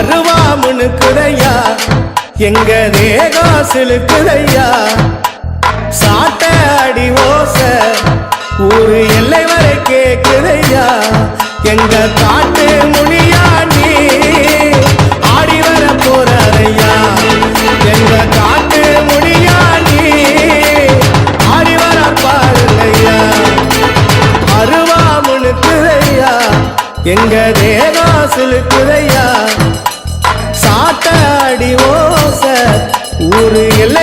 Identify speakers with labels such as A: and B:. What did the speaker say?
A: அருவாமுனுக்குதையா எங்க தேகம் சிலுக்குதையா சாட்ட அடி ஓச ஊரு எல்லை வரை கேக்குதையா எங்க காட்டு முனியா நீ ஆடி வர போறாரையா எங்க காட்டு முனியா நீ ஆடி வர பாருங்கய்யா அருவாமுனுக்குதையா எங்க தேகம் சிலுக்குதையா சாட்ட அடி ஓச ஊரு எல்லை